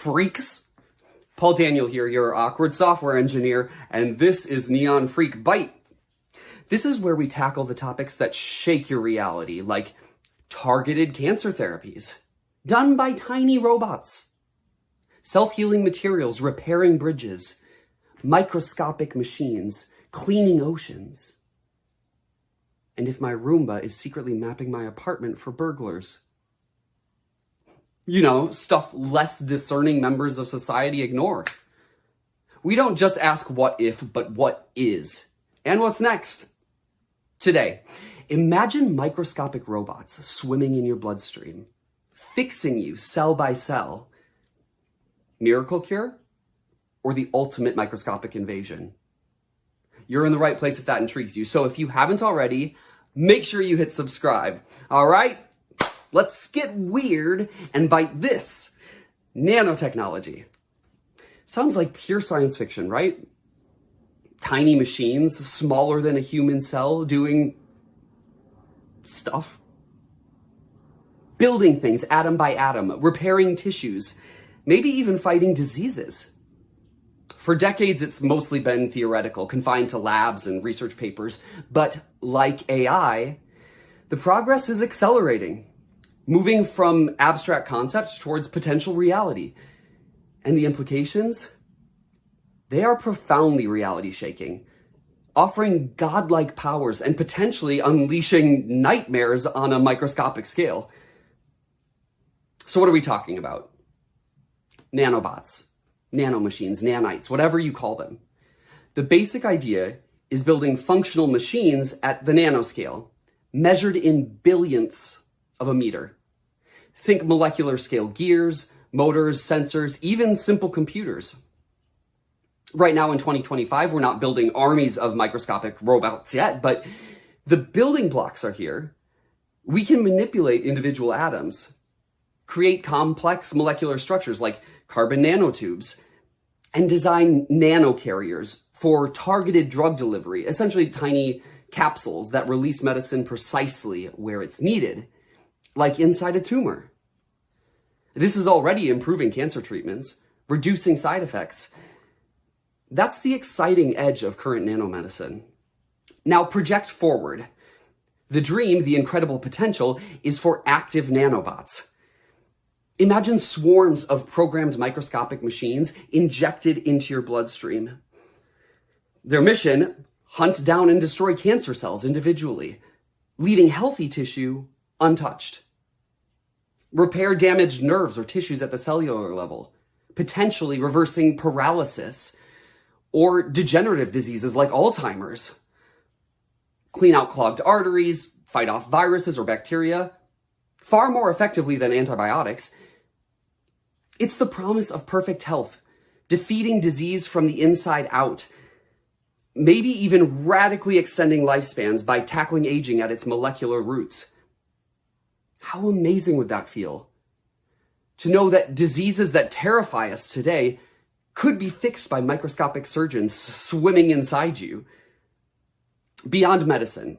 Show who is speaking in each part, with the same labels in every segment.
Speaker 1: freaks! Paul Daniel here, your awkward software engineer, and this is NeonFreak Byte. This is where we tackle the topics that shake your reality, like targeted cancer therapies, done by tiny robots, self-healing materials repairing bridges, microscopic machines cleaning oceans, and if my Roomba is secretly mapping my apartment for burglars. You know, stuff less discerning members of society ignore. We don't just ask what if, but what is. And what's next? Today, imagine microscopic robots swimming in your bloodstream, fixing you cell by cell. Miracle cure? Or the ultimate microscopic invasion? You're in the right place if that intrigues you. So if you haven't already, make sure you hit subscribe. All right? Let's get weird and bite this. Nanotechnology. Sounds like pure science fiction, right? Tiny machines, smaller than a human cell, doing stuff. Building things atom by atom, repairing tissues, maybe even fighting diseases. For decades, it's mostly been theoretical, confined to labs and research papers. But like AI, the progress is accelerating, moving from abstract concepts towards potential reality. And the implications? They are profoundly reality-shaking, offering godlike powers and potentially unleashing nightmares on a microscopic scale. So what are we talking about? Nanobots, nanomachines, nanites, whatever you call them. The basic idea is building functional machines at the nanoscale, measured in billionths of a meter. Think molecular scale gears, motors, sensors, even simple computers. Right now in 2025, we're not building armies of microscopic robots yet, but the building blocks are here. We can manipulate individual atoms, create complex molecular structures like carbon nanotubes, and design nanocarriers for targeted drug delivery, essentially tiny capsules that release medicine precisely where it's needed, like inside a tumor. This is already improving cancer treatments, reducing side effects. That's the exciting edge of current nanomedicine. Now project forward. The dream, the incredible potential, is for active nanobots. Imagine swarms of programmed microscopic machines injected into your bloodstream. Their mission, hunt down and destroy cancer cells individually, leaving healthy tissue untouched. Repair damaged nerves or tissues at the cellular level, potentially reversing paralysis or degenerative diseases like Alzheimer's. Clean out clogged arteries, fight off viruses or bacteria, far more effectively than antibiotics. It's the promise of perfect health, defeating disease from the inside out, maybe even radically extending lifespans by tackling aging at its molecular roots. How amazing would that feel? To know that diseases that terrify us today could be fixed by microscopic surgeons swimming inside you. Beyond medicine,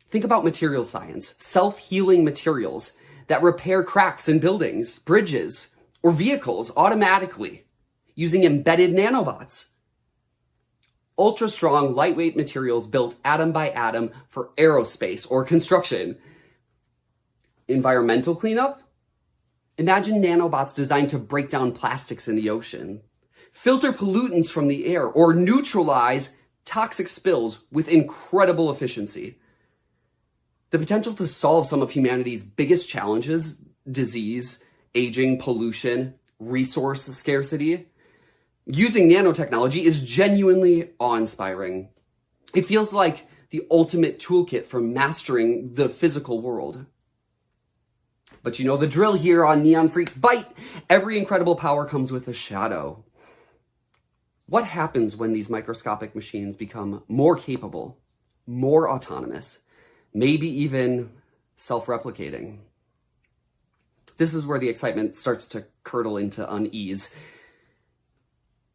Speaker 1: think about material science, self-healing materials that repair cracks in buildings, bridges, or vehicles automatically using embedded nanobots. Ultra-strong, lightweight materials built atom by atom for aerospace or construction. Environmental cleanup? Imagine nanobots designed to break down plastics in the ocean, filter pollutants from the air, or neutralize toxic spills with incredible efficiency. The potential to solve some of humanity's biggest challenges, disease, aging, pollution, resource scarcity, using nanotechnology is genuinely awe-inspiring. It feels like the ultimate toolkit for mastering the physical world. But you know the drill here on NeonFreak Byte. Every incredible power comes with a shadow. What happens when these microscopic machines become more capable, more autonomous, maybe even self-replicating? This is where the excitement starts to curdle into unease.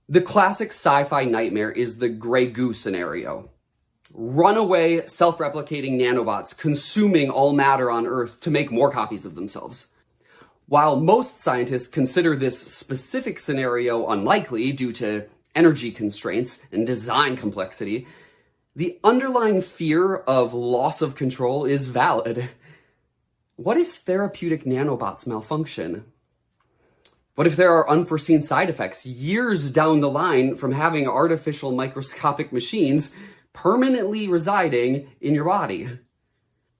Speaker 1: The classic sci-fi nightmare is the gray goo scenario. Runaway, self-replicating nanobots consuming all matter on Earth to make more copies of themselves. While most scientists consider this specific scenario unlikely due to energy constraints and design complexity, the underlying fear of loss of control is valid. What if therapeutic nanobots malfunction? What if there are unforeseen side effects years down the line from having artificial microscopic machines permanently residing in your body?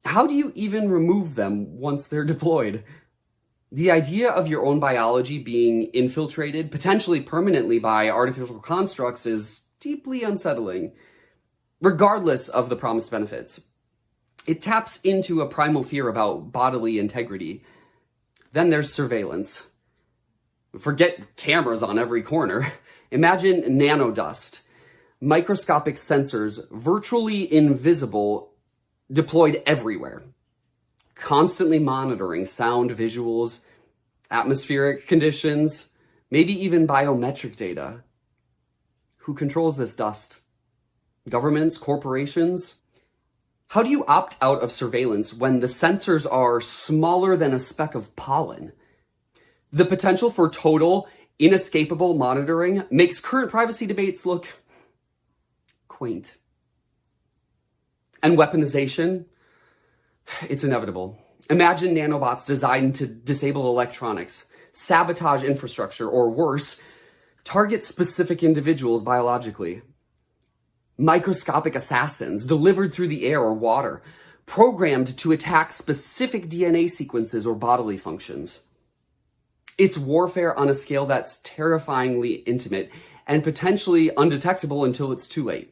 Speaker 1: How do you even remove them once they're deployed? The idea of your own biology being infiltrated, potentially permanently, by artificial constructs is deeply unsettling, regardless of the promised benefits. It taps into a primal fear about bodily integrity. Then there's surveillance. Forget cameras on every corner. Imagine nanodust, microscopic sensors, virtually invisible, deployed everywhere, constantly monitoring sound, visuals, atmospheric conditions, maybe even biometric data. Who controls this dust? Governments, corporations? How do you opt out of surveillance when the sensors are smaller than a speck of pollen? The potential for total, inescapable monitoring makes current privacy debates look quaint. And weaponization? It's inevitable. Imagine nanobots designed to disable electronics, sabotage infrastructure, or worse, target specific individuals biologically. Microscopic assassins delivered through the air or water, programmed to attack specific DNA sequences or bodily functions. It's warfare on a scale that's terrifyingly intimate and potentially undetectable until it's too late.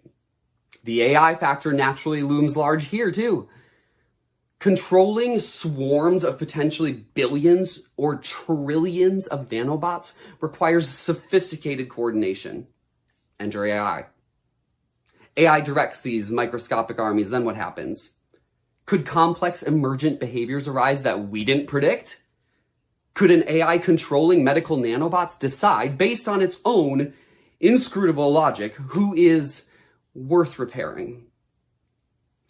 Speaker 1: The AI factor naturally looms large here, too. Controlling swarms of potentially billions or trillions of nanobots requires sophisticated coordination. Enter AI. AI directs these microscopic armies, then what happens? Could complex emergent behaviors arise that we didn't predict? Could an AI controlling medical nanobots decide, based on its own inscrutable logic, who is worth repairing?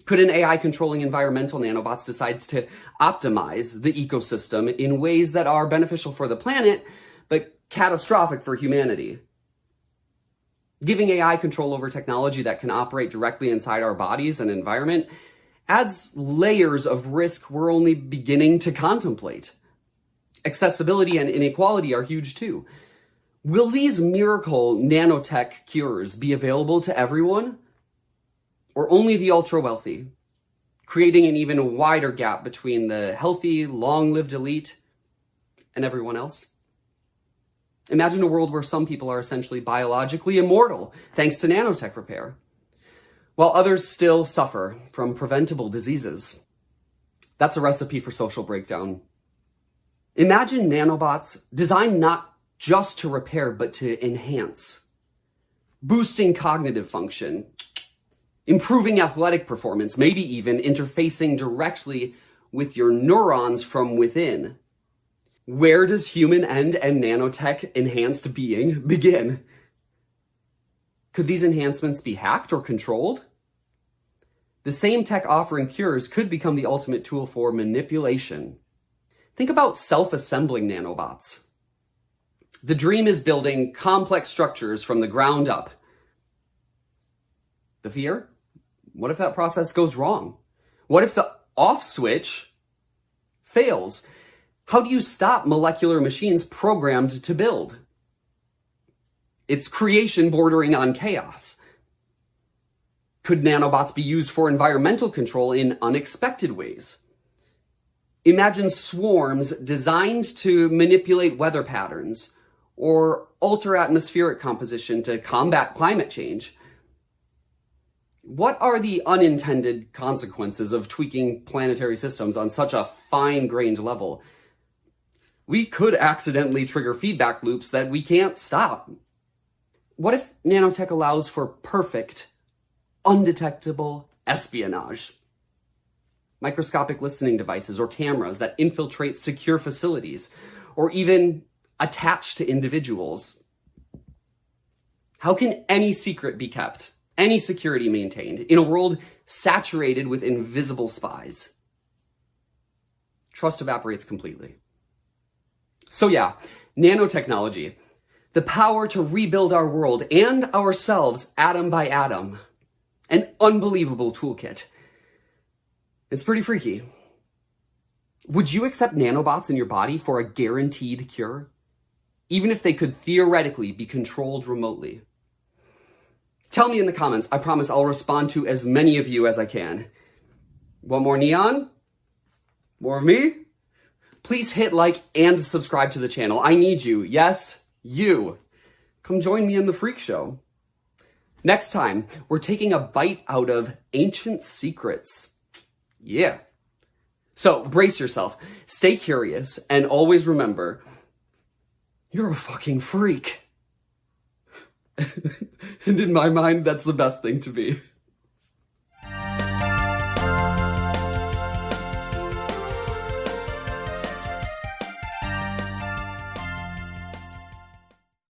Speaker 1: Could an AI controlling environmental nanobots decide to optimize the ecosystem in ways that are beneficial for the planet, but catastrophic for humanity? Giving AI control over technology that can operate directly inside our bodies and environment adds layers of risk we're only beginning to contemplate. Accessibility and inequality are huge too. Will these miracle nanotech cures be available to everyone? Or only the ultra-wealthy, creating an even wider gap between the healthy, long-lived elite and everyone else? Imagine a world where some people are essentially biologically immortal thanks to nanotech repair, while others still suffer from preventable diseases. That's a recipe for social breakdown. Imagine nanobots designed not just to repair, but to enhance, boosting cognitive function, improving athletic performance, maybe even interfacing directly with your neurons from within. Where does human end and nanotech enhanced being begin? Could these enhancements be hacked or controlled? The same tech offering cures could become the ultimate tool for manipulation. Think about self-assembling nanobots. The dream is building complex structures from the ground up. The fear? What if that process goes wrong? What if the off switch fails? How do you stop molecular machines programmed to build? It's creation bordering on chaos. Could nanobots be used for environmental control in unexpected ways? Imagine swarms designed to manipulate weather patterns or alter atmospheric composition to combat climate change. What are the unintended consequences of tweaking planetary systems on such a fine-grained level? We could accidentally trigger feedback loops that we can't stop. What if nanotech allows for perfect, undetectable espionage? Microscopic listening devices or cameras that infiltrate secure facilities, or even attach to individuals. How can any secret be kept, any security maintained, in a world saturated with invisible spies? Trust evaporates completely. So yeah, nanotechnology. The power to rebuild our world and ourselves atom by atom. An unbelievable toolkit. It's pretty freaky. Would you accept nanobots in your body for a guaranteed cure? Even if they could theoretically be controlled remotely? Tell me in the comments. I promise I'll respond to as many of you as I can. Want more neon? More of me? Please hit like and subscribe to the channel. I need you. Yes, you. Come join me in the Freak Show. Next time, we're taking a bite out of ancient secrets. Yeah. So brace yourself, stay curious, and always remember, you're a fucking freak. And in my mind, that's the best thing to be.